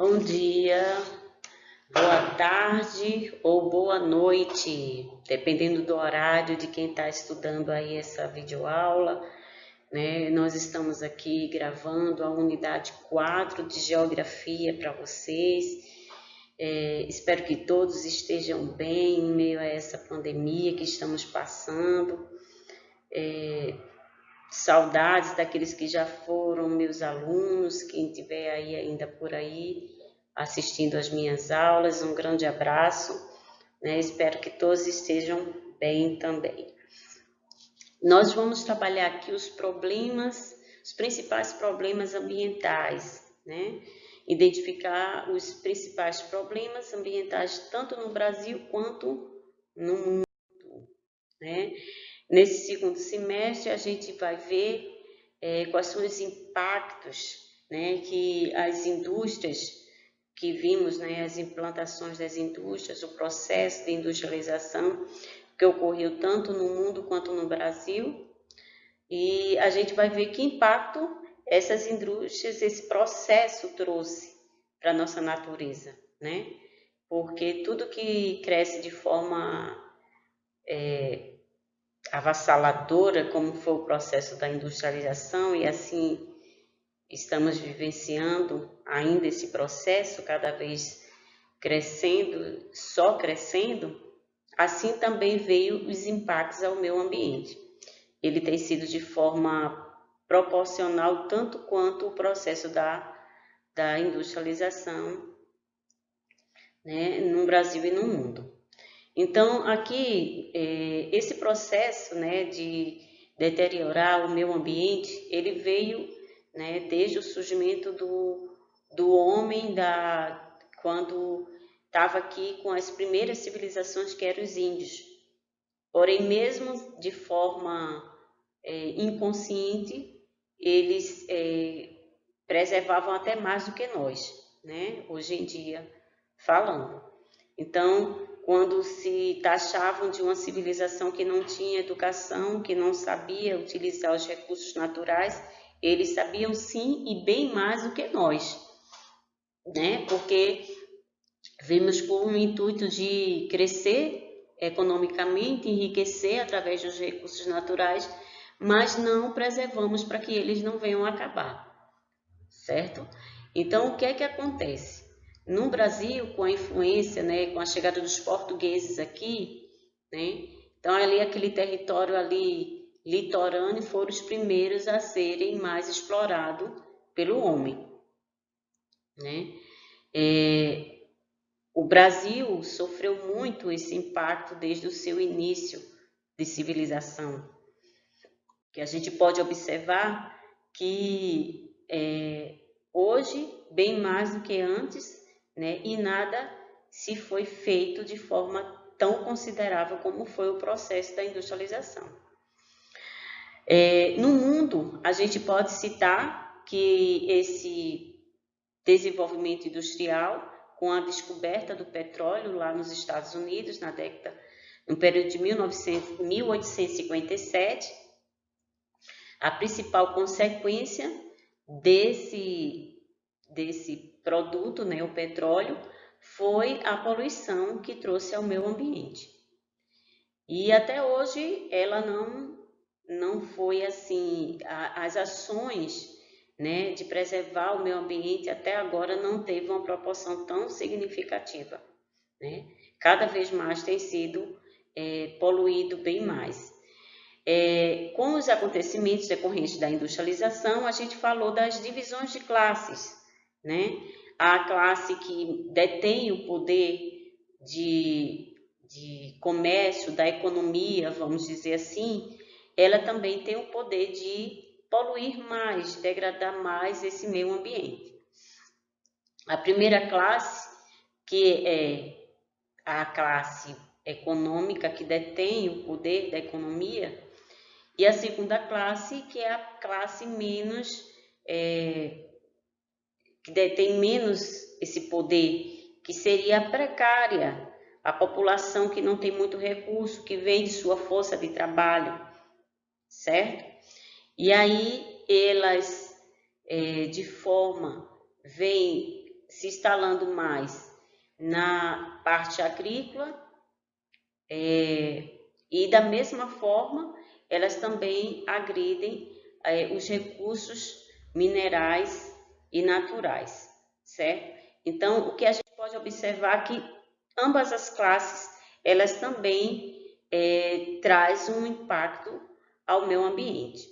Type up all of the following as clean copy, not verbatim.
Bom dia, boa tarde ou boa noite, dependendo do horário de quem está estudando aí essa videoaula, né? Nós estamos aqui gravando a unidade 4 de Geografia para vocês. Espero que todos estejam bem em meio a essa pandemia que estamos passando. Saudades daqueles que já foram meus alunos, quem estiver aí ainda por aí assistindo às minhas aulas, um grande abraço, né? Espero que todos estejam bem também. Nós vamos trabalhar aqui os principais problemas ambientais, né? Identificar os principais problemas ambientais tanto no Brasil quanto no mundo, né? Nesse segundo semestre, a gente vai ver quais são os impactos, né, que as indústrias que vimos, né, as implantações das indústrias, o processo de industrialização que ocorreu tanto no mundo quanto no Brasil, e a gente vai ver que impacto essas indústrias, esse processo trouxe para a nossa natureza, né? Porque tudo que cresce de forma avassaladora, como foi o processo da industrialização, e assim estamos vivenciando ainda esse processo, cada vez crescendo, só crescendo, assim também veio os impactos ao meio ambiente. Ele tem sido de forma proporcional tanto quanto o processo da industrialização, né, no Brasil e no mundo. Então, aqui, esse processo, né, de deteriorar o meio ambiente, ele veio, né, desde o surgimento do homem, quando estava aqui com as primeiras civilizações, que eram os índios. Porém, mesmo de forma inconsciente, eles preservavam até mais do que nós, né, hoje em dia falando. Então, quando se taxavam de uma civilização que não tinha educação, que não sabia utilizar os recursos naturais, eles sabiam sim e bem mais do que nós, né? Porque vimos com o intuito de crescer economicamente, enriquecer através dos recursos naturais, mas não preservamos para que eles não venham a acabar, certo? Então, o que é que acontece? No Brasil, com a influência, né, com a chegada dos portugueses aqui, né, então ali aquele território ali litorâneo foram os primeiros a serem mais explorados pelo homem, né? O Brasil sofreu muito esse impacto desde o seu início de civilização, que a gente pode observar que hoje, bem mais do que antes, né, e nada se foi feito de forma tão considerável como foi o processo da industrialização. No mundo, a gente pode citar que esse desenvolvimento industrial, com a descoberta do petróleo lá nos Estados Unidos, no período de 1857, a principal consequência desse produto, né, o petróleo, foi a poluição que trouxe ao meio ambiente. E até hoje ela não foi assim, as ações, né, de preservar o meio ambiente até agora não teve uma proporção tão significativa, né? Cada vez mais tem sido poluído bem mais. Com os acontecimentos decorrentes da industrialização, a gente falou das divisões de classes, né? A classe que detém o poder de comércio, da economia, vamos dizer assim, ela também tem o poder de poluir mais, degradar mais esse meio ambiente. A primeira classe, que é a classe econômica que detém o poder da economia, e a segunda classe, que é a classe menos, que detém menos esse poder, que seria a precária, a população que não tem muito recurso, que vende sua força de trabalho, certo? E aí elas, de forma, vêm se instalando mais na parte agrícola, e da mesma forma elas também agridem os recursos minerais e naturais, certo? Então, o que a gente pode observar é que ambas as classes, elas também trazem um impacto ao meio ambiente.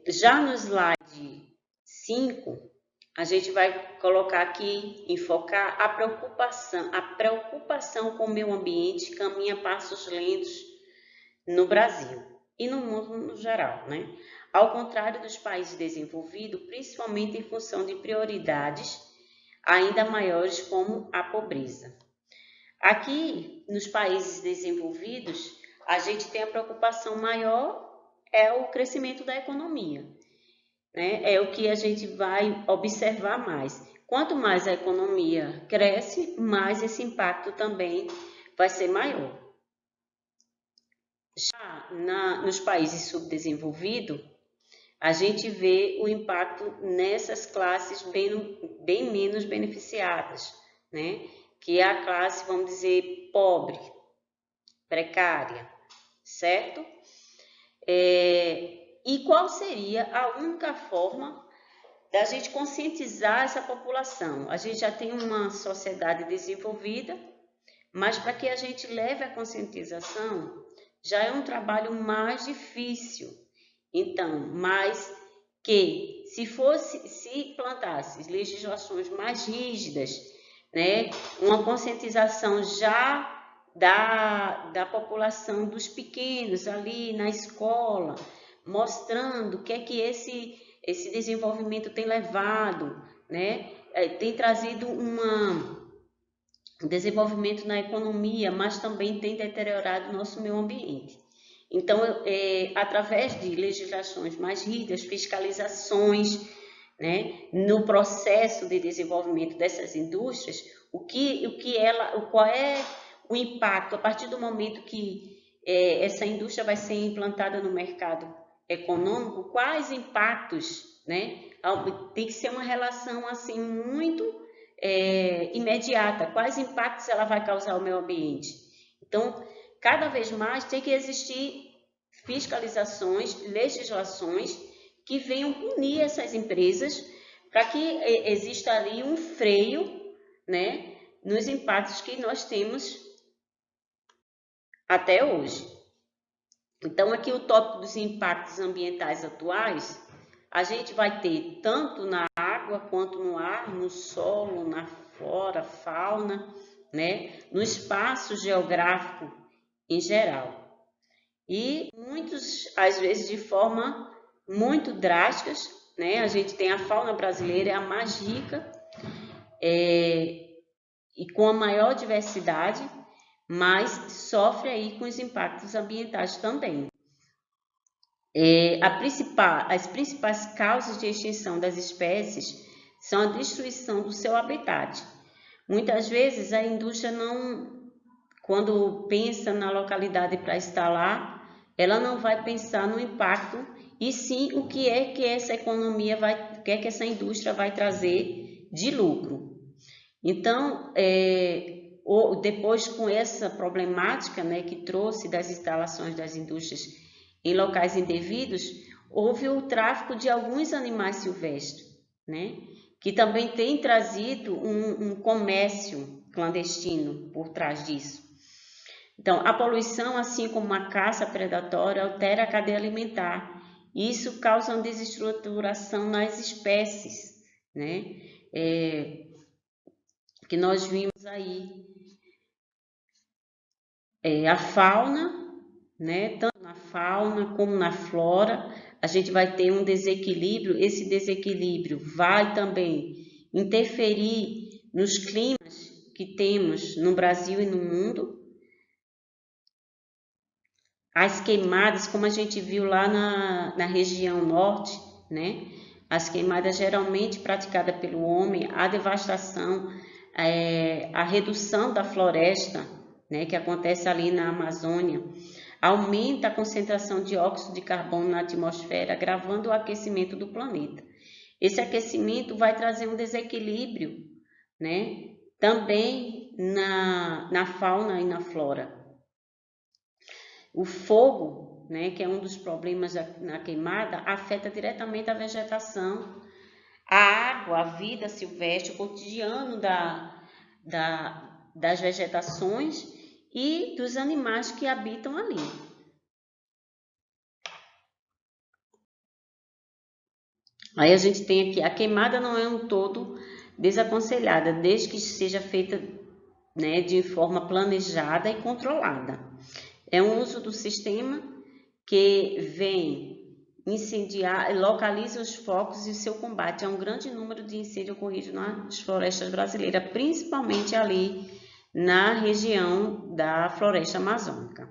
Já no slide 5, a gente vai colocar aqui, enfocar a preocupação com o meio ambiente caminha passos lentos no Brasil e no mundo no geral, né? Ao contrário dos países desenvolvidos, principalmente em função de prioridades ainda maiores como a pobreza. Aqui, nos países desenvolvidos, a gente tem a preocupação maior é o crescimento da economia, né? É o que a gente vai observar mais. Quanto mais a economia cresce, mais esse impacto também vai ser maior. Já nos países subdesenvolvidos, a gente vê o impacto nessas classes bem menos beneficiadas, né? Que é a classe, vamos dizer, pobre, precária, certo? E qual seria a única forma da gente conscientizar essa população? A gente já tem uma sociedade desenvolvida, mas para que a gente leve a conscientização, já é um trabalho mais difícil. Então, mas que se plantasse legislações mais rígidas, né, uma conscientização já da população, dos pequenos ali na escola, mostrando o que é que esse desenvolvimento tem levado, né, tem trazido um desenvolvimento na economia, mas também tem deteriorado o nosso meio ambiente. Então, através de legislações mais rígidas, fiscalizações, né, no processo de desenvolvimento dessas indústrias, qual é o impacto a partir do momento que essa indústria vai ser implantada no mercado econômico, quais impactos, né? Tem que ser uma relação assim muito imediata, quais impactos ela vai causar ao meio ambiente. Então, cada vez mais tem que existir fiscalizações, legislações que venham punir essas empresas para que exista ali um freio, né, nos impactos que nós temos até hoje. Então, aqui o tópico dos impactos ambientais atuais, a gente vai ter tanto na água quanto no ar, no solo, na flora, fauna, né, no espaço geográfico em geral. E muitos, às vezes, de forma muito drásticas, né? A gente tem a fauna brasileira, é a mais rica e com a maior diversidade, mas sofre aí com os impactos ambientais também. As principais causas de extinção das espécies são a destruição do seu habitat. Muitas vezes a indústria quando pensa na localidade para instalar, ela não vai pensar no impacto, e sim o que é que essa economia o que é que essa indústria vai trazer de lucro. Então, depois com essa problemática, né, que trouxe das instalações das indústrias em locais indevidos, houve o tráfico de alguns animais silvestres, né, que também tem trazido um comércio clandestino por trás disso. Então, a poluição, assim como a caça predatória, altera a cadeia alimentar. Isso causa uma desestruturação nas espécies, né? Que nós vimos aí. A fauna, né? Tanto na fauna como na flora, a gente vai ter um desequilíbrio. Esse desequilíbrio vai também interferir nos climas que temos no Brasil e no mundo. As queimadas, como a gente viu lá na região norte, né? As queimadas geralmente praticadas pelo homem, a devastação, a redução da floresta, né? Que acontece ali na Amazônia, aumenta a concentração de óxido de carbono na atmosfera, agravando o aquecimento do planeta. Esse aquecimento vai trazer um desequilíbrio, né, também na fauna e na flora. O fogo, né, que é um dos problemas na queimada, afeta diretamente a vegetação, a água, a vida silvestre, o cotidiano das vegetações e dos animais que habitam ali. Aí a gente tem aqui, a queimada não é um todo desaconselhada, desde que seja feita, né, de forma planejada e controlada. É um uso do sistema que vem incendiar, localiza os focos e seu combate a um grande número de incêndios ocorridos nas florestas brasileiras, principalmente ali na região da floresta amazônica,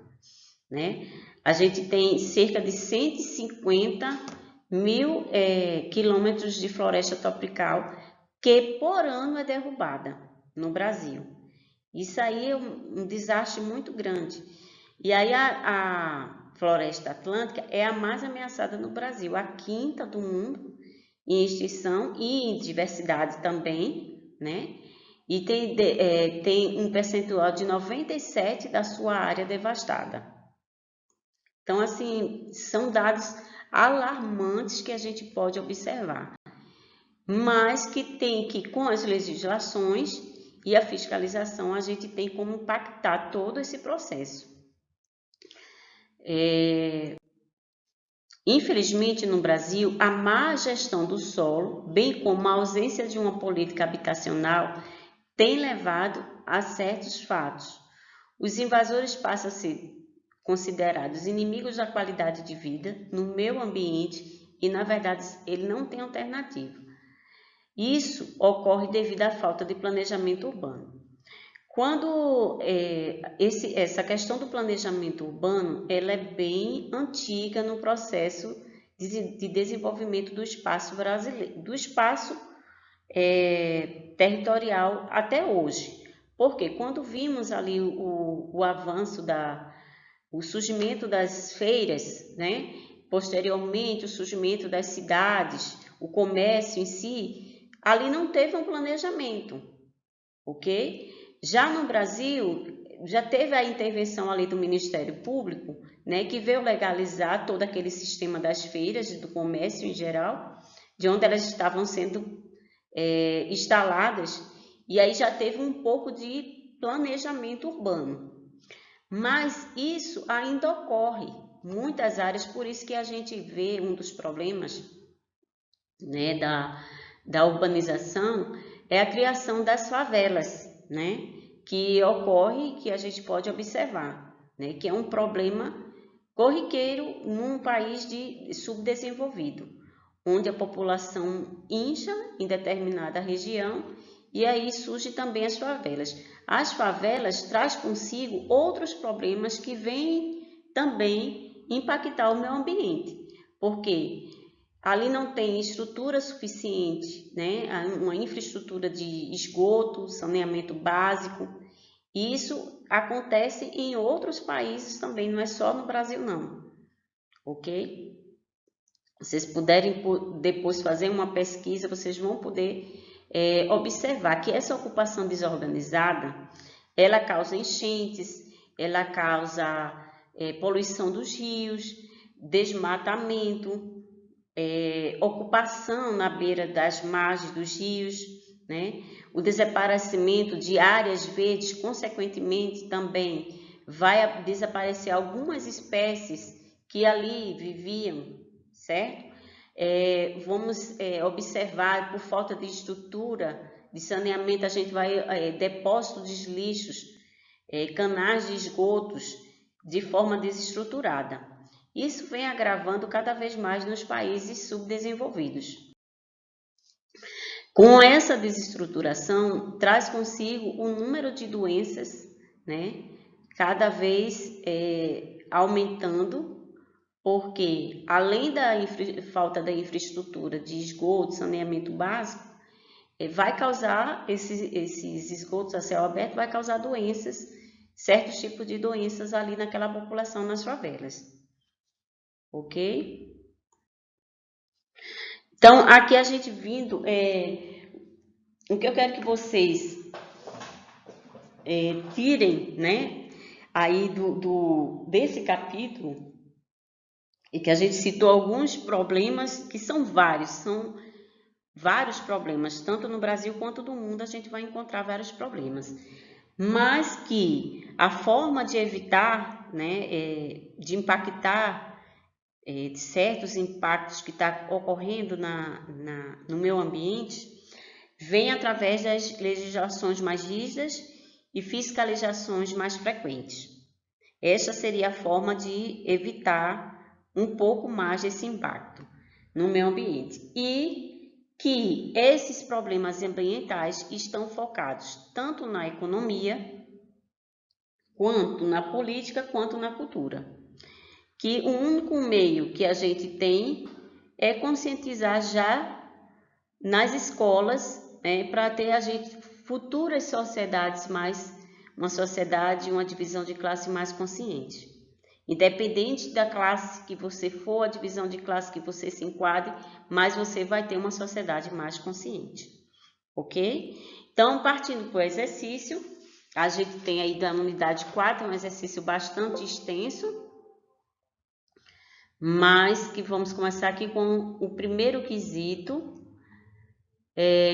né? A gente tem cerca de 150 mil quilômetros de floresta tropical que por ano é derrubada no Brasil. Isso aí é um desastre muito grande. E aí a floresta atlântica é a mais ameaçada no Brasil, a quinta do mundo em extinção e em diversidade também, né? E tem um percentual de 97% da sua área devastada. Então, assim, são dados alarmantes que a gente pode observar, mas que tem que, com as legislações e a fiscalização, a gente tem como impactar todo esse processo. Infelizmente, no Brasil, a má gestão do solo, bem como a ausência de uma política habitacional, tem levado a certos fatos. Os invasores passam a ser considerados inimigos da qualidade de vida no meio ambiente e, na verdade, ele não tem alternativa. Isso ocorre devido à falta de planejamento urbano. Quando essa questão do planejamento urbano, ela é bem antiga no processo de desenvolvimento do espaço brasileiro, do espaço territorial até hoje. Porque quando vimos ali o avanço o surgimento das feiras, né? Posteriormente o surgimento das cidades, o comércio em si, ali não teve um planejamento, ok? Já no Brasil, já teve a intervenção ali do Ministério Público, né, que veio legalizar todo aquele sistema das feiras, do comércio em geral, de onde elas estavam sendo instaladas, e aí já teve um pouco de planejamento urbano. Mas isso ainda ocorre em muitas áreas, por isso que a gente vê um dos problemas, né, da urbanização é a criação das favelas, né, que ocorre, que a gente pode observar, né, que é um problema corriqueiro num país subdesenvolvido, onde a população incha em determinada região e aí surgem também as favelas. As favelas traz consigo outros problemas que vêm também impactar o meio ambiente, porque ali não tem estrutura suficiente, né? Uma infraestrutura de esgoto, saneamento básico. Isso acontece em outros países também, não é só no Brasil não, ok? Vocês puderem depois fazer uma pesquisa, vocês vão poder observar que essa ocupação desorganizada, ela causa enchentes, ela causa poluição dos rios, desmatamento, ocupação na beira das margens dos rios, né? O desaparecimento de áreas verdes, consequentemente também vai desaparecer algumas espécies que ali viviam, certo? Vamos observar, por falta de estrutura de saneamento, a gente vai depósito de lixos, canais de esgotos de forma desestruturada. Isso vem agravando cada vez mais nos países subdesenvolvidos. Com essa desestruturação, traz consigo um número de doenças, né, cada vez aumentando, porque além da falta da infraestrutura de esgoto, saneamento básico, vai causar esses esgotos a céu aberto, vai causar doenças, certos tipos de doenças ali naquela população nas favelas. Ok? Então, aqui a gente vindo, o que eu quero que vocês tirem, né, aí desse capítulo, e que a gente citou alguns problemas, que são vários problemas, tanto no Brasil quanto no mundo a gente vai encontrar vários problemas, mas que a forma de evitar, né, de impactar de certos impactos que está ocorrendo no meio ambiente, vem através das legislações mais rígidas e fiscalizações mais frequentes. Esta seria a forma de evitar um pouco mais esse impacto no meio ambiente. E que esses problemas ambientais estão focados tanto na economia, quanto na política, quanto na cultura. Que o único meio que a gente tem é conscientizar já nas escolas, para ter a gente futuras sociedades uma divisão de classe mais consciente. Independente da classe que você for, a divisão de classe que você se enquadre, mas você vai ter uma sociedade mais consciente, ok? Então, partindo para o exercício, a gente tem aí da unidade 4, um exercício bastante extenso, mas que vamos começar aqui com o primeiro quesito,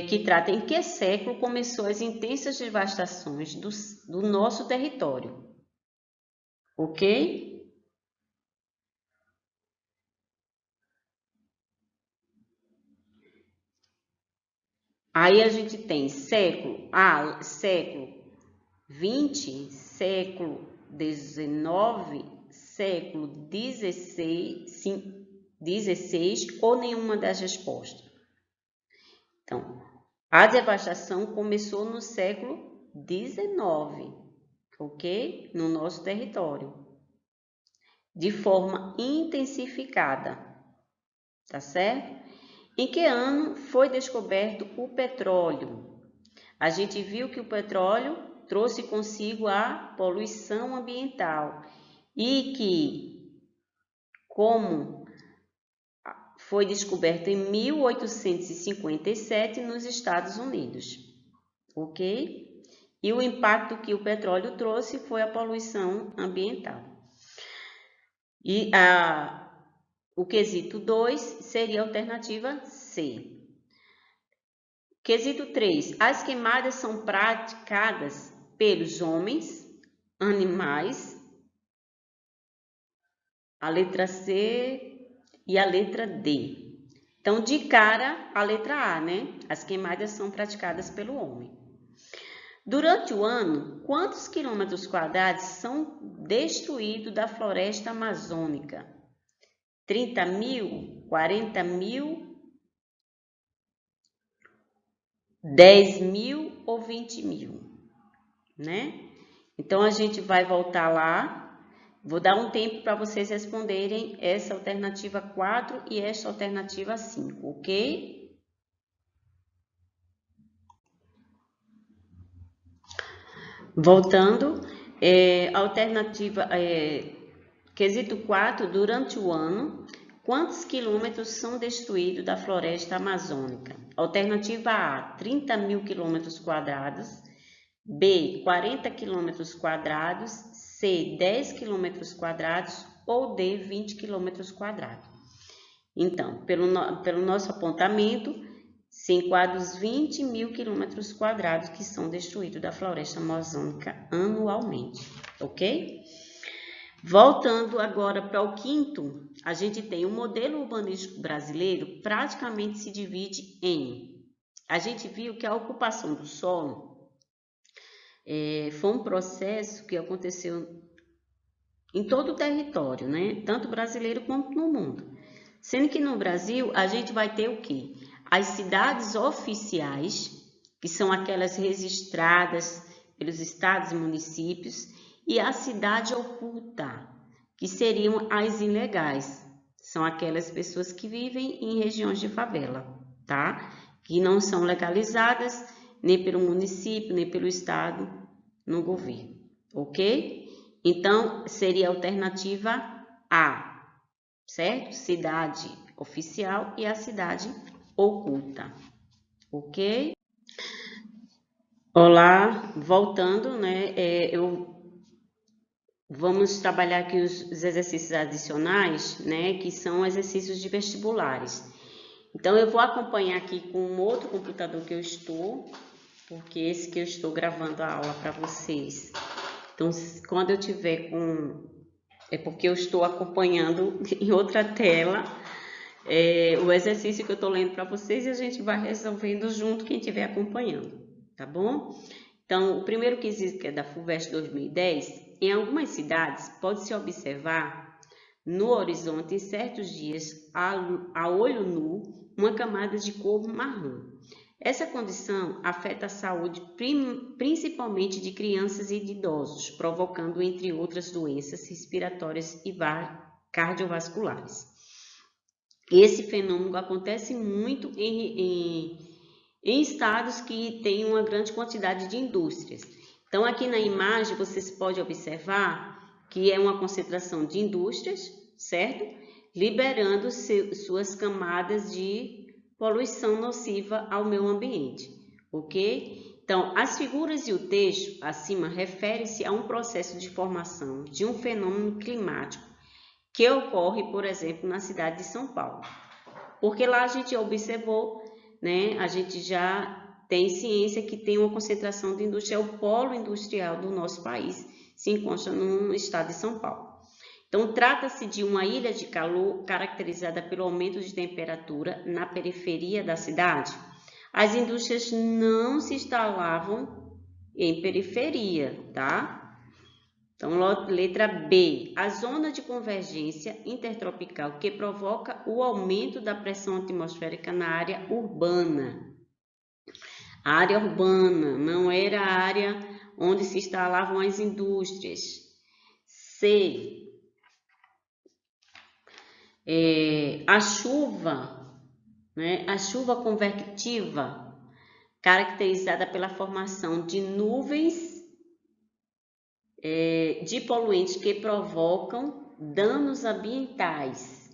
que trata em que século começou as intensas devastações do nosso território, ok? Aí a gente tem século 20, século 19, século 16 ou nenhuma das respostas. Então, a devastação começou no século 19, ok? No nosso território, de forma intensificada, tá certo? Em que ano foi descoberto o petróleo? A gente viu que o petróleo trouxe consigo a poluição ambiental e que, como foi descoberto em 1857 nos Estados Unidos, ok? E o impacto que o petróleo trouxe foi a poluição ambiental. E o quesito 2 seria a alternativa C. Quesito 3. As queimadas são praticadas pelos homens, animais, a letra C e a letra D. Então, de cara, a letra A, né? As queimadas são praticadas pelo homem. Durante o ano, quantos quilômetros quadrados são destruídos da floresta amazônica? 30 mil, 40 mil, 10 mil ou 20 mil, né? Então, a gente vai voltar lá. Vou dar um tempo para vocês responderem essa alternativa 4 e essa alternativa 5, ok? Voltando, alternativa, quesito 4, durante o ano, quantos quilômetros são destruídos da floresta amazônica? Alternativa A, 30 mil quilômetros quadrados, B, 40 quilômetros quadrados, C, 10 quilômetros quadrados ou D, 20 quilômetros quadrados. Então, pelo nosso apontamento, se enquadra os 20 mil quilômetros quadrados que são destruídos da floresta amazônica anualmente, ok? Voltando agora para o quinto, a gente tem o modelo urbanístico brasileiro praticamente se divide em... A gente viu que a ocupação do solo foi um processo que aconteceu em todo o território, né? Tanto brasileiro quanto no mundo. Sendo que no Brasil a gente vai ter o quê? As cidades oficiais, que são aquelas registradas pelos estados e municípios, e a cidade oculta, que seriam as ilegais. São aquelas pessoas que vivem em regiões de favela, tá? Que não são legalizadas nem pelo município, nem pelo estado, no governo, ok? Então, seria a alternativa A, certo? Cidade oficial e a cidade oculta, ok? Olá, voltando, né? Vamos trabalhar aqui os exercícios adicionais, né? Que são exercícios de vestibulares. Então, eu vou acompanhar aqui com um outro computador que eu estou, porque esse que eu estou gravando a aula para vocês. Então, quando eu tiver com... É porque eu estou acompanhando em outra tela o exercício que eu estou lendo para vocês e a gente vai resolvendo junto quem estiver acompanhando, tá bom? Então, o primeiro quesito que é da FUVEST 2010, em algumas cidades pode-se observar no horizonte em certos dias, a olho nu, uma camada de cor marrom. Essa condição afeta a saúde principalmente de crianças e de idosos, provocando, entre outras doenças respiratórias e cardiovasculares. Esse fenômeno acontece muito em estados que têm uma grande quantidade de indústrias. Então, aqui na imagem, vocês podem observar que é uma concentração de indústrias, certo? Liberando suas camadas de poluição nociva ao meio ambiente, ok? Então, as figuras e o texto acima referem-se a um processo de formação de um fenômeno climático que ocorre, por exemplo, na cidade de São Paulo. Porque lá a gente observou, né, a gente já tem ciência que tem uma concentração de indústria, é o polo industrial do nosso país, se encontra no estado de São Paulo. Então, trata-se de uma ilha de calor caracterizada pelo aumento de temperatura na periferia da cidade. As indústrias não se instalavam em periferia, tá? Então, letra B, a zona de convergência intertropical que provoca o aumento da pressão atmosférica na área urbana. A área urbana não era a área onde se instalavam as indústrias. C, a chuva, né? A chuva convectiva, caracterizada pela formação de nuvens de poluentes que provocam danos ambientais.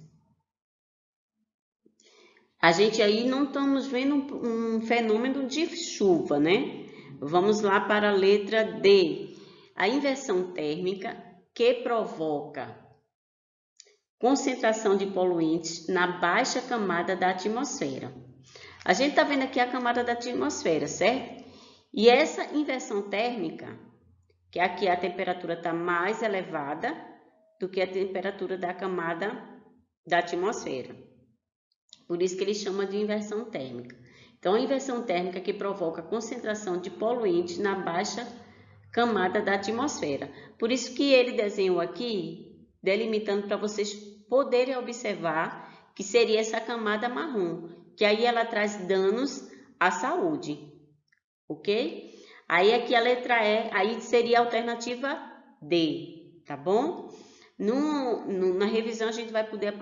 A gente aí não estamos vendo um fenômeno de chuva, né? Vamos lá para a letra D. A inversão térmica que provoca concentração de poluentes na baixa camada da atmosfera. A gente está vendo aqui a camada da atmosfera, certo? E essa inversão térmica, que aqui a temperatura está mais elevada do que a temperatura da camada da atmosfera. Por isso que ele chama de inversão térmica. Então, a inversão térmica que provoca a concentração de poluentes na baixa camada da atmosfera. Por isso que ele desenhou aqui, delimitando para vocês poderem observar que seria essa camada marrom, que aí ela traz danos à saúde, ok? Aí aqui a letra E, aí seria a alternativa D, tá bom? Na revisão a gente vai poder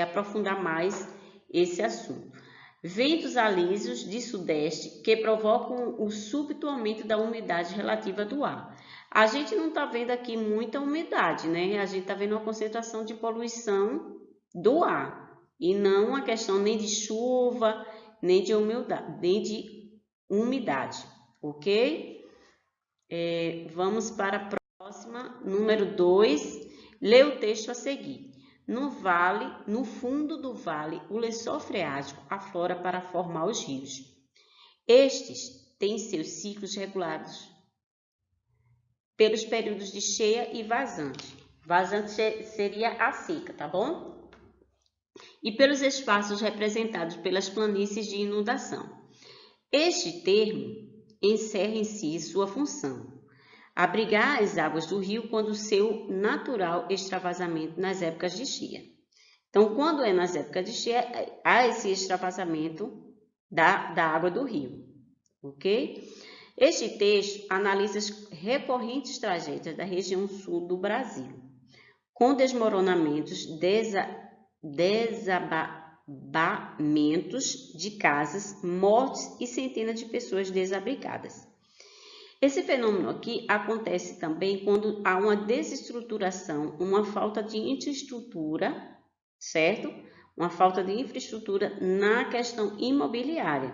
aprofundar mais esse assunto. Ventos alísios de sudeste que provocam o súbito aumento da umidade relativa do ar. A gente não está vendo aqui muita umidade, né? A gente está vendo uma concentração de poluição do ar e não uma questão nem de chuva, nem de umidade, ok? Vamos para a próxima, número 2. Lê o texto a seguir. No fundo do vale, o lençol freático aflora para formar os rios. Estes têm seus ciclos regulados pelos períodos de cheia e vazante. Vazante seria a seca, tá bom? E pelos espaços representados pelas planícies de inundação. Este termo encerra em si sua função: abrigar as águas do rio quando seu natural extravasamento nas épocas de cheia. Então, quando é nas épocas de cheia, há esse extravasamento da água do rio, ok? Este texto analisa as recorrentes tragédias da região sul do Brasil, com desmoronamentos, desabamentos de casas, mortes e centenas de pessoas desabrigadas. Esse fenômeno aqui acontece também quando há uma desestruturação, uma falta de infraestrutura, certo? uma falta de infraestrutura na questão imobiliária.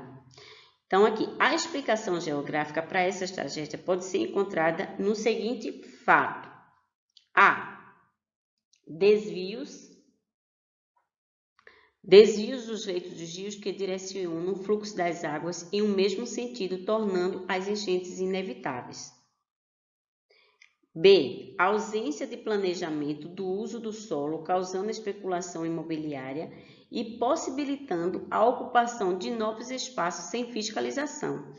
Então, aqui, a explicação geográfica para essa tragédia pode ser encontrada no seguinte fato. A. Desvios dos leitos dos rios que direcionam o fluxo das águas em um mesmo sentido, tornando as enchentes inevitáveis. B. Ausência de planejamento do uso do solo, causando especulação imobiliária e possibilitando a ocupação de novos espaços sem fiscalização.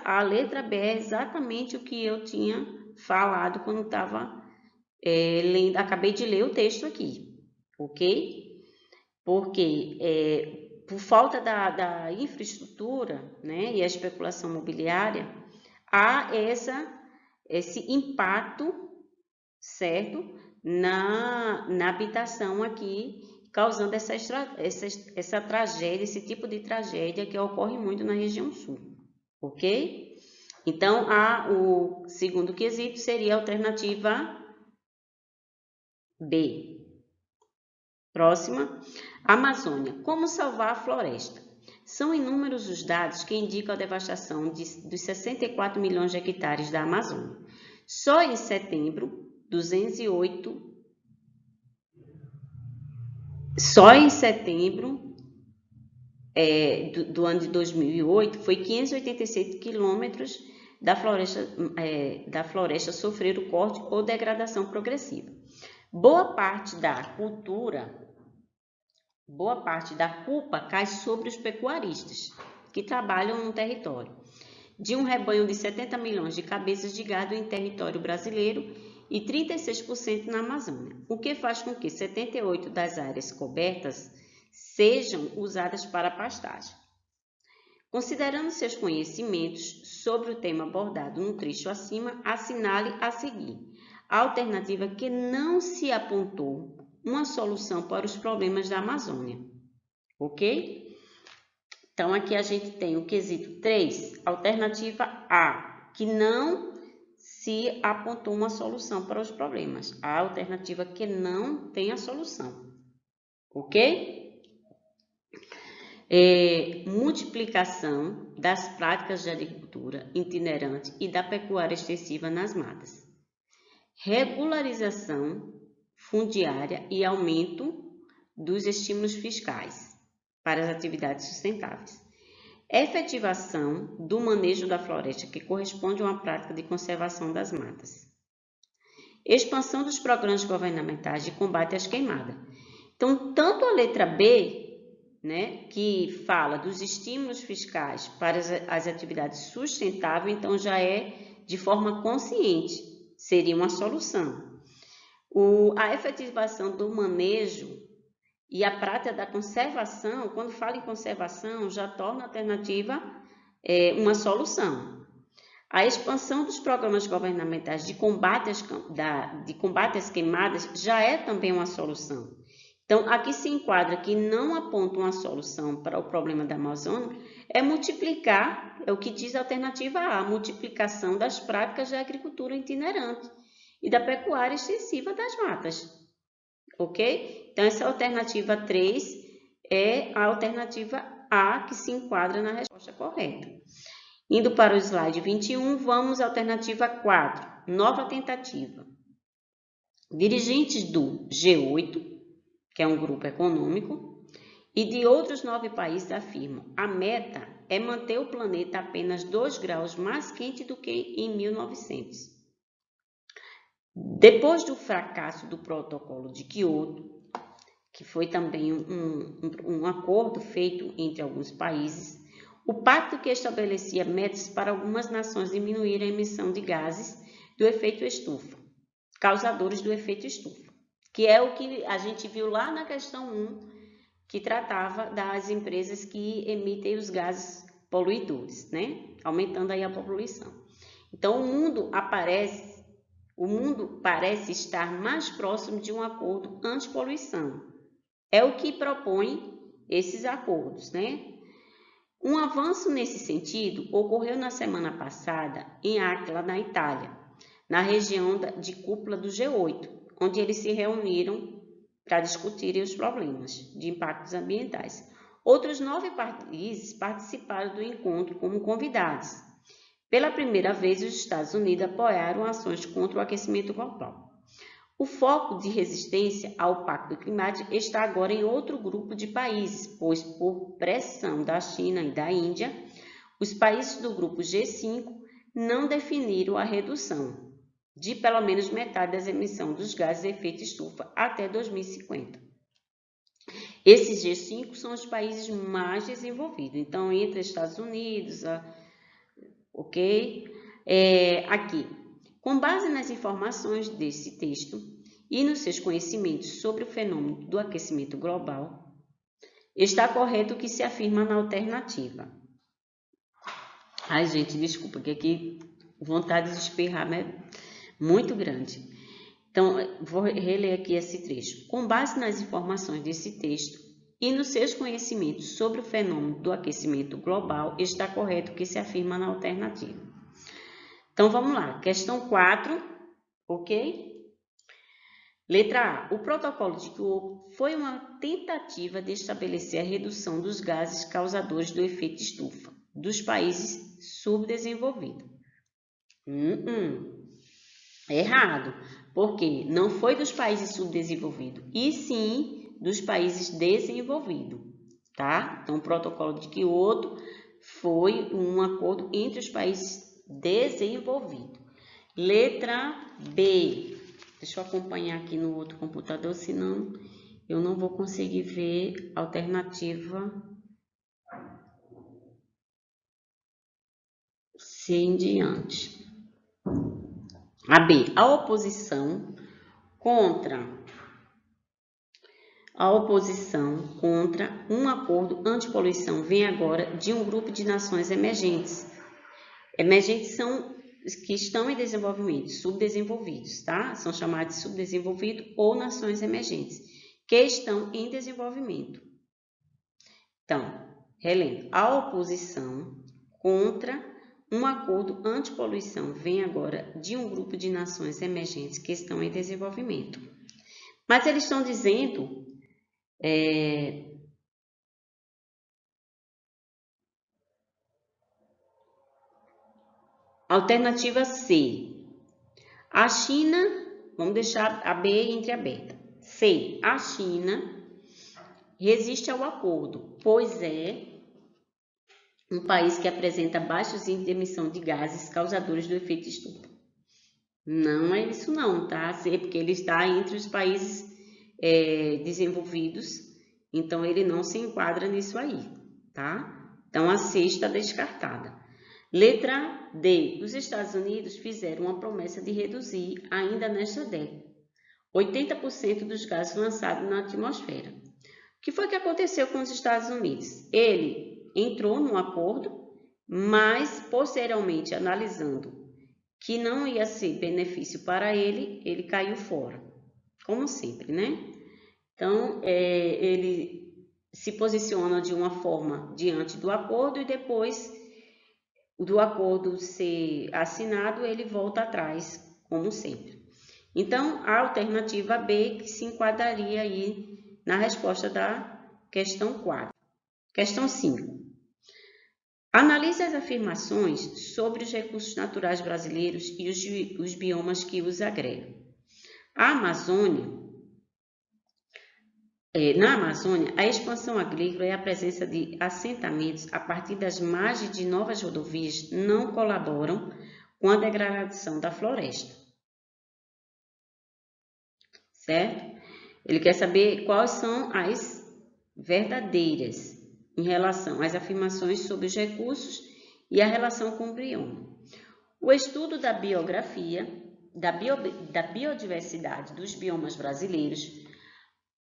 A letra B é exatamente o que eu tinha falado quando estava lendo, acabei de ler o texto aqui, ok? Porque por falta da infraestrutura, né, e a especulação imobiliária, há esse impacto, certo, na habitação aqui, causando essa tragédia, esse tipo de tragédia que ocorre muito na região sul, ok? Então, o segundo quesito seria a alternativa B. Próxima, Amazônia. Como salvar a floresta? São inúmeros os dados que indicam a devastação dos 64 milhões de hectares da Amazônia. Só em setembro, do ano de 2008, foi 587 quilômetros da floresta sofreram corte ou degradação progressiva. Boa parte da culpa cai sobre os pecuaristas que trabalham no território. De um rebanho de 70 milhões de cabeças de gado em território brasileiro e 36% na Amazônia, o que faz com que 78% das áreas cobertas sejam usadas para pastagem. Considerando seus conhecimentos sobre o tema abordado no trecho acima, assinale a seguir a alternativa que não se apontou uma solução para os problemas da Amazônia, ok? Então, aqui a gente tem o quesito 3, alternativa A, que não se apontou uma solução para os problemas. A alternativa que não tem a solução, ok? Multiplicação das práticas de agricultura itinerante e da pecuária extensiva nas matas. Regularização fundiária e aumento dos estímulos fiscais para as atividades sustentáveis. Efetivação do manejo da floresta, que corresponde a uma prática de conservação das matas. Expansão dos programas governamentais de combate às queimadas. Então, tanto a letra B, né, que fala dos estímulos fiscais para as atividades sustentáveis, então já é de forma consciente, seria uma solução. A efetivação do manejo e a prática da conservação, quando fala em conservação, já torna a alternativa uma solução. A expansão dos programas governamentais de combate às queimadas já é também uma solução. Então, aqui se enquadra que não aponta uma solução para o problema da Amazônia, é multiplicar, é o que diz a alternativa A, a multiplicação das práticas de agricultura itinerante e da pecuária extensiva das matas, ok? Então, essa alternativa 3 é a alternativa A que se enquadra na resposta correta. Indo para o slide 21, vamos à alternativa 4, nova tentativa. Dirigentes do G8, que é um grupo econômico, e de outros 9 países afirmam: a meta é manter o planeta apenas 2 graus mais quente do que em 1900. Depois do fracasso do protocolo de Kyoto, que foi também um acordo feito entre alguns países, o pacto que estabelecia metas para algumas nações diminuir a emissão de gases do efeito estufa, causadores do efeito estufa, que é o que a gente viu lá na questão 1, que tratava das empresas que emitem os gases poluidores, né? Aumentando aí a poluição. Então, o mundo parece estar mais próximo de um acordo anti-poluição. É o que propõe esses acordos, né? Um avanço nesse sentido ocorreu na semana passada em Aquila, na Itália, na região de cúpula do G8, onde eles se reuniram para discutirem os problemas de impactos ambientais. Outros 9 países participaram do encontro como convidados. Pela primeira vez, os Estados Unidos apoiaram ações contra o aquecimento global. O foco de resistência ao Pacto Climático está agora em outro grupo de países, pois, por pressão da China e da Índia, os países do grupo G5 não definiram a redução de pelo menos metade das emissões dos gases de efeito estufa até 2050. Esses G5 são os países mais desenvolvidos, então entre Estados Unidos, ok? Aqui, com base nas informações desse texto e nos seus conhecimentos sobre o fenômeno do aquecimento global, está correto o que se afirma na alternativa. Ai, gente, desculpa, que aqui vontade de espirrar é muito grande. Então, vou reler aqui esse trecho. Com base nas informações desse texto e nos seus conhecimentos sobre o fenômeno do aquecimento global, está correto o que se afirma na alternativa. Então, vamos lá. Questão 4, ok? Letra A. O protocolo de Kyoto foi uma tentativa de estabelecer a redução dos gases causadores do efeito estufa dos países subdesenvolvidos. Errado, porque não foi dos países subdesenvolvidos, e sim dos países desenvolvidos, tá? Então, o protocolo de Kyoto foi um acordo entre os países desenvolvidos. Letra B. Deixa eu acompanhar aqui no outro computador, senão eu não vou conseguir ver a alternativa em diante. A B. A oposição contra um acordo anti-poluição vem agora de um grupo de nações emergentes. Emergentes são que estão em desenvolvimento, subdesenvolvidos, tá? São chamados de subdesenvolvidos ou nações emergentes, que estão em desenvolvimento. Então, relendo, a oposição contra um acordo anti-poluição vem agora de um grupo de nações emergentes que estão em desenvolvimento. Mas eles estão dizendo alternativa C. A China, vamos deixar a B entreaberta. C. A China resiste ao acordo, pois é um país que apresenta baixos índices de emissão de gases causadores do efeito estufa. Não é isso não, tá? C, porque ele está entre os países desenvolvidos, então ele não se enquadra nisso aí, tá? Então a C está descartada. Letra D. Os Estados Unidos fizeram uma promessa de reduzir, ainda nesta década, 80% dos gases lançados na atmosfera. O que foi que aconteceu com os Estados Unidos? Ele entrou num acordo, mas posteriormente, analisando que não ia ser benefício para ele, ele caiu fora, como sempre, né? Então, ele se posiciona de uma forma diante do acordo e depois do acordo ser assinado, ele volta atrás, como sempre. Então, a alternativa B que se enquadraria aí na resposta da questão 4. Questão 5. Analise as afirmações sobre os recursos naturais brasileiros e os biomas que os agregam. Na Amazônia, a expansão agrícola e a presença de assentamentos a partir das margens de novas rodovias não colaboram com a degradação da floresta. Certo? Ele quer saber quais são as verdadeiras em relação às afirmações sobre os recursos e a relação com o bioma. O estudo da biografia, da biodiversidade dos biomas brasileiros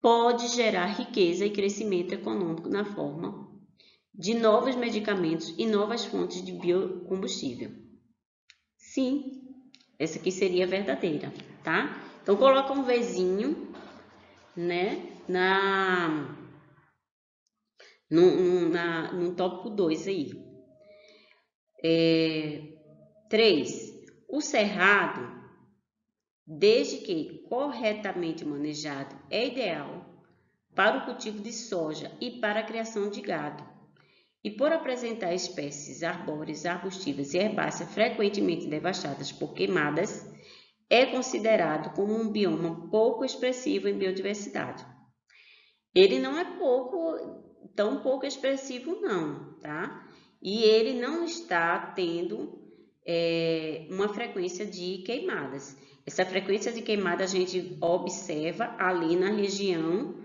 pode gerar riqueza e crescimento econômico na forma de novos medicamentos e novas fontes de biocombustível. Sim, essa aqui seria verdadeira, tá? Então, coloca um Vzinho, né, no tópico 2 aí. 3. O cerrado desde que corretamente manejado, é ideal para o cultivo de soja e para a criação de gado. E por apresentar espécies arbóreas, arbustivas e herbáceas frequentemente devastadas por queimadas, é considerado como um bioma pouco expressivo em biodiversidade. Ele não é tão pouco expressivo não, tá? E ele não está tendo uma frequência de queimadas. Essa frequência de queimada a gente observa ali na região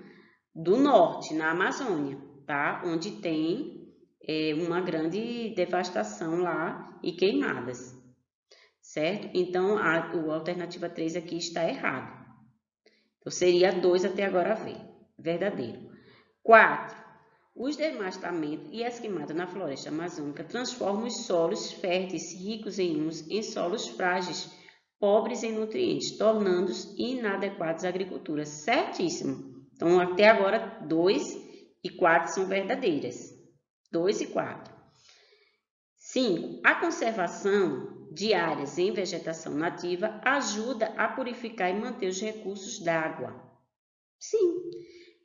do norte, na Amazônia, tá? Onde tem uma grande devastação lá e queimadas, certo? Então, a alternativa 3 aqui está errada. Então, seria 2 até agora verdadeiro. 4. Os desmatamentos e as queimadas na floresta amazônica transformam os solos férteis, ricos em humus, em solos frágeis, pobres em nutrientes, tornando-os inadequados à agricultura. Certíssimo. Então, até agora, 2 e 4 são verdadeiras. 2 e 4. 5. A conservação de áreas em vegetação nativa ajuda a purificar e manter os recursos d'água. Sim.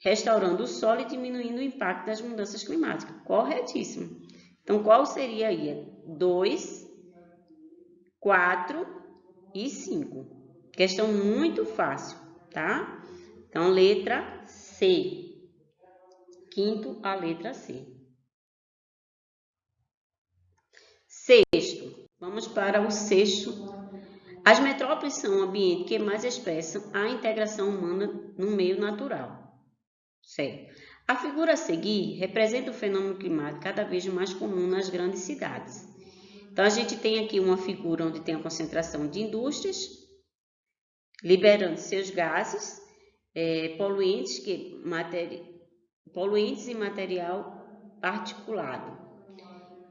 Restaurando o solo e diminuindo o impacto das mudanças climáticas. Corretíssimo. Então, qual seria aí? 2, 4 e 5. Questão muito fácil, tá? Então, letra C. Quinto, a letra C. Sexto, vamos para o sexto. As metrópoles são o ambiente que mais expressam a integração humana no meio natural. Certo. A figura a seguir representa o fenômeno climático cada vez mais comum nas grandes cidades. Então, a gente tem aqui uma figura onde tem a concentração de indústrias, liberando seus gases, poluentes e material particulado.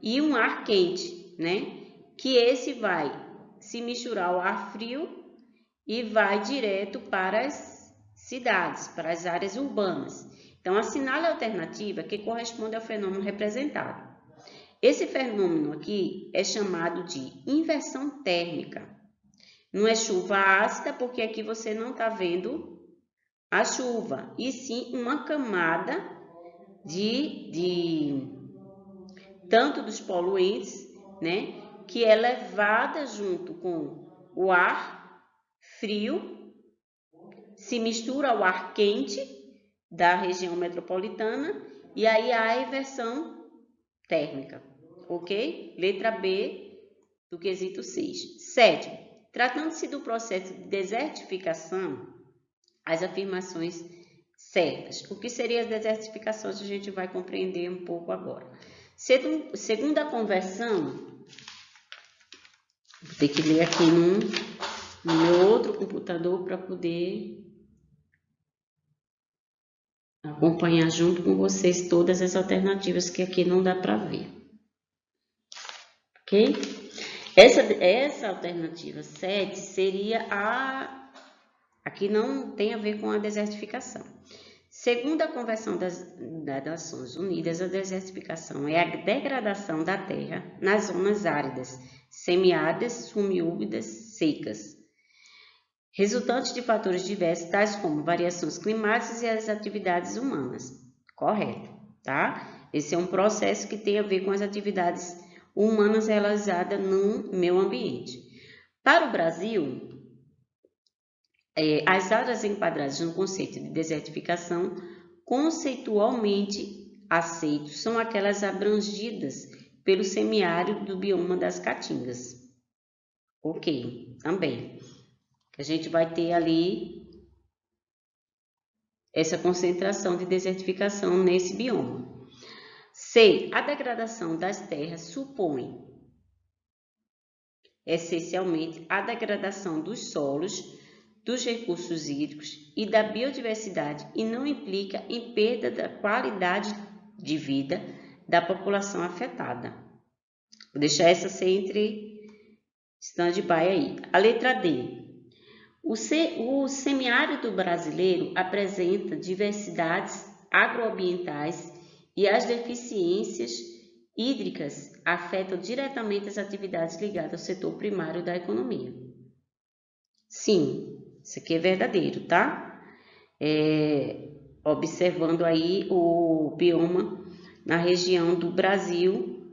E um ar quente, né? Que esse vai se misturar ao ar frio e vai direto para as cidades, para as áreas urbanas. Então, assinale a alternativa que corresponde ao fenômeno representado. Esse fenômeno aqui é chamado de inversão térmica. Não é chuva ácida, porque aqui você não está vendo a chuva, e sim uma camada tanto dos poluentes, né, que é levada junto com o ar frio, se mistura ao ar quente da região metropolitana, e aí há a inversão térmica, ok? Letra B do quesito 6. 7. Tratando-se do processo de desertificação, as afirmações certas. O que seriam as desertificações a gente vai compreender um pouco agora. Segundo a conversão, vou ter que ler aqui no meu outro computador para poder acompanhar junto com vocês todas as alternativas que aqui não dá para ver. Ok? Essa alternativa 7 seria aqui não tem a ver com a desertificação. Segundo a Convenção das Nações Unidas, a desertificação é a degradação da terra nas zonas áridas, semiáridas, semiúmidas, secas, resultantes de fatores diversos, tais como variações climáticas e as atividades humanas. Correto, tá? Esse é um processo que tem a ver com as atividades humanas realizadas no meio ambiente. Para o Brasil, as áreas enquadradas no conceito de desertificação conceitualmente aceitos são aquelas abrangidas pelo semiárido do bioma das Caatingas. Ok, também. A gente vai ter ali essa concentração de desertificação nesse bioma. C. A degradação das terras supõe essencialmente a degradação dos solos, dos recursos hídricos e da biodiversidade e não implica em perda da qualidade de vida da população afetada. Vou deixar essa ser entre stand-by aí. A letra D. O semiárido brasileiro apresenta diversidades agroambientais e as deficiências hídricas afetam diretamente as atividades ligadas ao setor primário da economia. Sim, isso aqui é verdadeiro, tá? Observando aí o bioma na região do Brasil,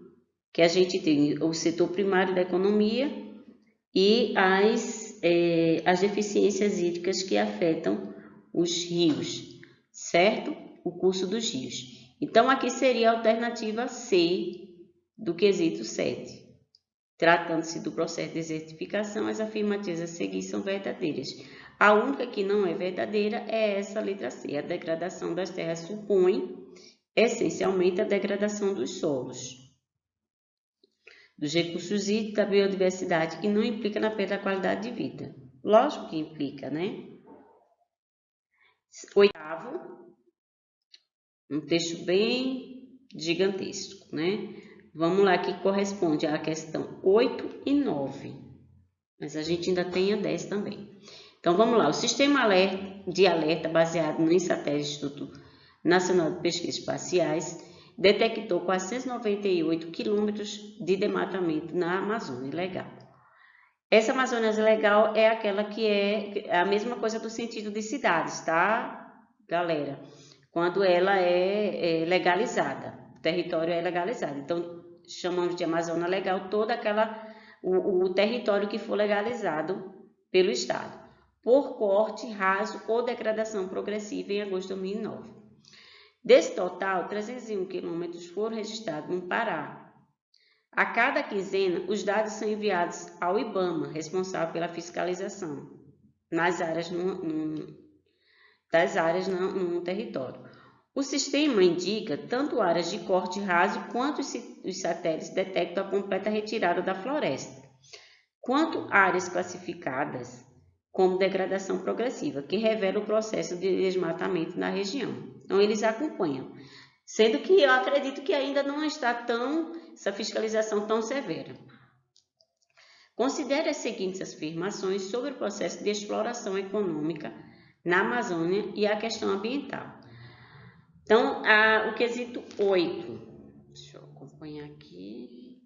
que a gente tem o setor primário da economia e as deficiências hídricas que afetam os rios, certo? O curso dos rios. Então, aqui seria a alternativa C do quesito 7. Tratando-se do processo de desertificação, as afirmativas a seguir são verdadeiras. A única que não é verdadeira é essa letra C. A degradação das terras supõe, essencialmente, a degradação dos solos, dos recursos hídricos, da biodiversidade, que não implica na perda da qualidade de vida. Lógico que implica, né? Oitavo, um texto bem gigantesco, né? Vamos lá, que corresponde à questão 8 e 9. Mas a gente ainda tem a 10 também. Então, vamos lá. O sistema de alerta baseado no satélite do Instituto Nacional de Pesquisas Espaciais detectou 498 quilômetros de desmatamento na Amazônia Legal. Essa Amazônia Legal é aquela que é a mesma coisa do sentido de cidades, tá, galera? Quando ela é legalizada, o território é legalizado. Então, chamamos de Amazônia Legal toda o território que for legalizado pelo Estado, por corte, raso ou degradação progressiva em agosto de 2009. Desse total, 301 quilômetros foram registrados no Pará. A cada quinzena, os dados são enviados ao IBAMA, responsável pela fiscalização nas áreas no território. O sistema indica tanto áreas de corte raso quanto os satélites detectam a completa retirada da floresta, quanto áreas classificadas como degradação progressiva, que revela o processo de desmatamento na região. Então, eles acompanham, sendo que eu acredito que ainda não está essa fiscalização tão severa. Considere as seguintes afirmações sobre o processo de exploração econômica na Amazônia e a questão ambiental. Então, o quesito 8. Deixa eu acompanhar aqui.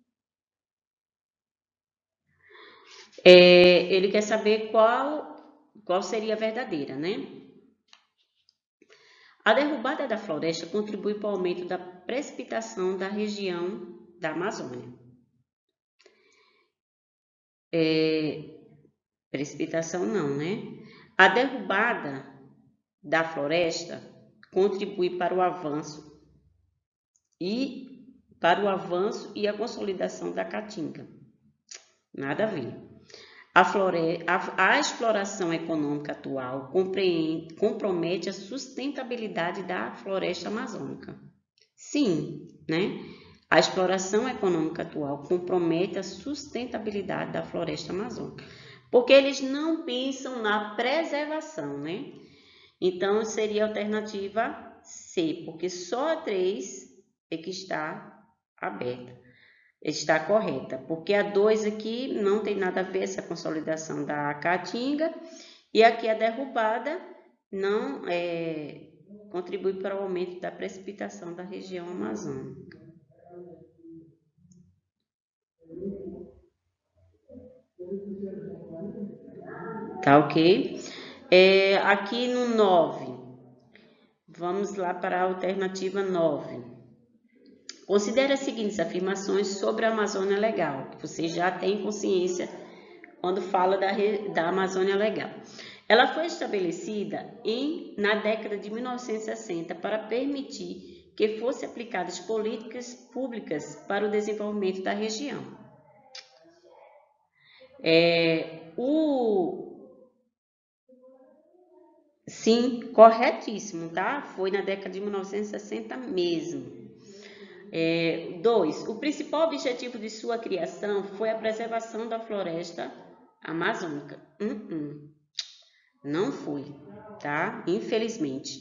Ele quer saber qual seria a verdadeira, né? A derrubada da floresta contribui para o aumento da precipitação da região da Amazônia. Precipitação não, né? A derrubada da floresta contribui para o avanço e a consolidação da caatinga. Nada a ver. A exploração econômica atual compromete a sustentabilidade da floresta amazônica. Sim, né? A exploração econômica atual compromete a sustentabilidade da floresta amazônica, porque eles não pensam na preservação, né? Então, seria a alternativa C, porque só a 3 é que está aberta. Está correta, porque a 2 aqui não tem nada a ver essa consolidação da caatinga, e aqui a derrubada não contribui para o aumento da precipitação da região amazônica. Tá ok? Aqui no 9, vamos lá para a alternativa 9. Considere as seguintes afirmações sobre a Amazônia Legal, que você já tem consciência quando fala da Amazônia Legal. Ela foi estabelecida na década de 1960 para permitir que fossem aplicadas políticas públicas para o desenvolvimento da região. Sim, corretíssimo, tá? Foi na década de 1960 mesmo. 2. O principal objetivo de sua criação foi a preservação da floresta amazônica. Não foi, tá? Infelizmente.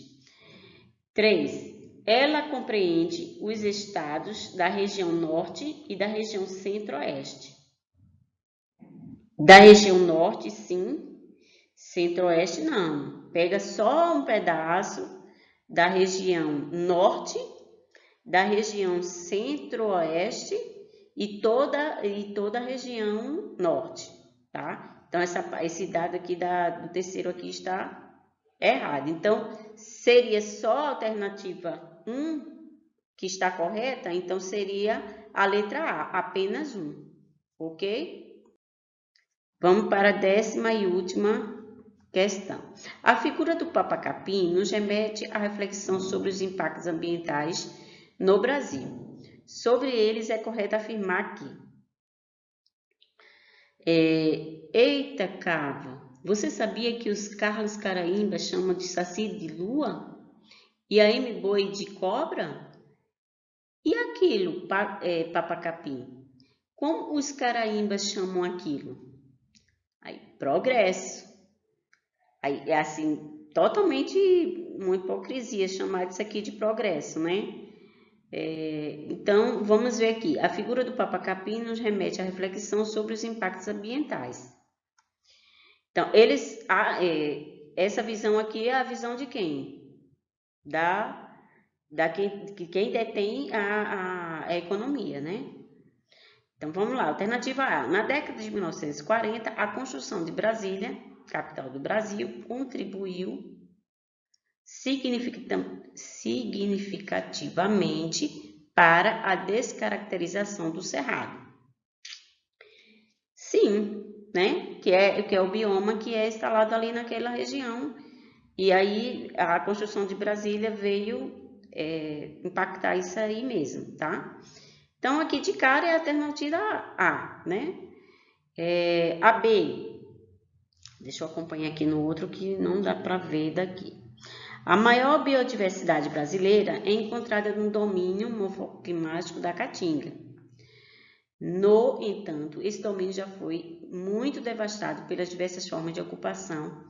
3. Ela compreende os estados da região norte e da região centro-oeste. Da região norte, sim. Centro-oeste, não. Pega só um pedaço da região norte, da região centro-oeste e toda a região norte, tá? Então, esse dado aqui do terceiro aqui está errado. Então, seria só a alternativa 1 que está correta? Então, seria a letra A, apenas 1, ok? Vamos para a 10ª e última questão. A figura do Papa Capim nos remete à reflexão sobre os impactos ambientais no Brasil. Sobre eles é correto afirmar que eita, Cava, você sabia que os Carlos Caraíba chamam de saci de lua? E a M-Boi de cobra? E aquilo, Papa Capim? Como os caraímbas chamam aquilo? Aí, progresso. Aí, é assim, totalmente uma hipocrisia chamar isso aqui de progresso, né? Então, vamos ver aqui. A figura do Papa Capim nos remete à reflexão sobre os impactos ambientais. Então, essa visão aqui é a visão de quem? Quem detém a economia, né? Então, vamos lá. Alternativa A. Na década de 1940, a construção de Brasília, capital do Brasil, contribuiu significativamente para a descaracterização do Cerrado. Sim, né? Que é o bioma que é instalado ali naquela região. E aí a construção de Brasília veio impactar isso aí mesmo, tá? Então, aqui de cara é a alternativa A, né? A B. Deixa eu acompanhar aqui no outro que não dá para ver daqui. A maior biodiversidade brasileira é encontrada no domínio morfoclimático da Caatinga. No entanto, esse domínio já foi muito devastado pelas diversas formas de ocupação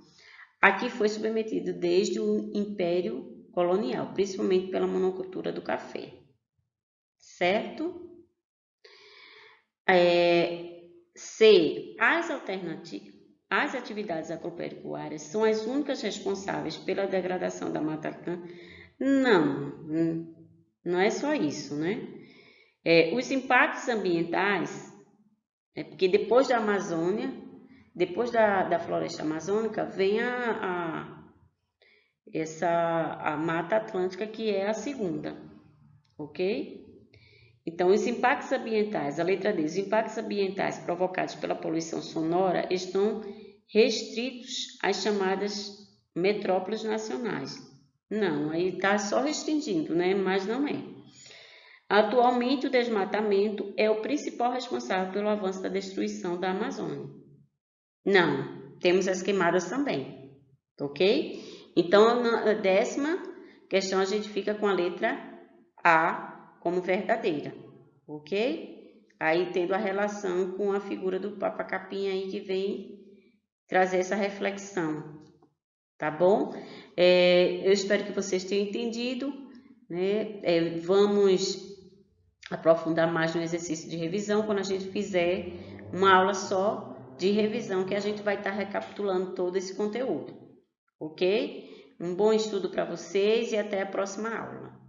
a que foi submetido desde o Império Colonial, principalmente pela monocultura do café. Certo? C. As atividades agropecuárias são as únicas responsáveis pela degradação da Mata Atlântica? Não é só isso, né? Os impactos ambientais, porque depois da Amazônia, depois da floresta amazônica, vem a Mata Atlântica, que é a segunda, ok? Então, os impactos ambientais, a letra D, os impactos ambientais provocados pela poluição sonora estão restritos às chamadas metrópoles nacionais. Não, aí está só restringindo, né? Mas não é. Atualmente, o desmatamento é o principal responsável pelo avanço da destruição da Amazônia. Não, temos as queimadas também, ok? Então, na 10ª questão, a gente fica com a letra A como verdadeira, ok? Aí, tendo a relação com a figura do Papa Capim aí que vem trazer essa reflexão, tá bom? Eu espero que vocês tenham entendido, né? Vamos aprofundar mais no exercício de revisão quando a gente fizer uma aula só de revisão, que a gente vai estar recapitulando todo esse conteúdo, ok? Um bom estudo para vocês e até a próxima aula.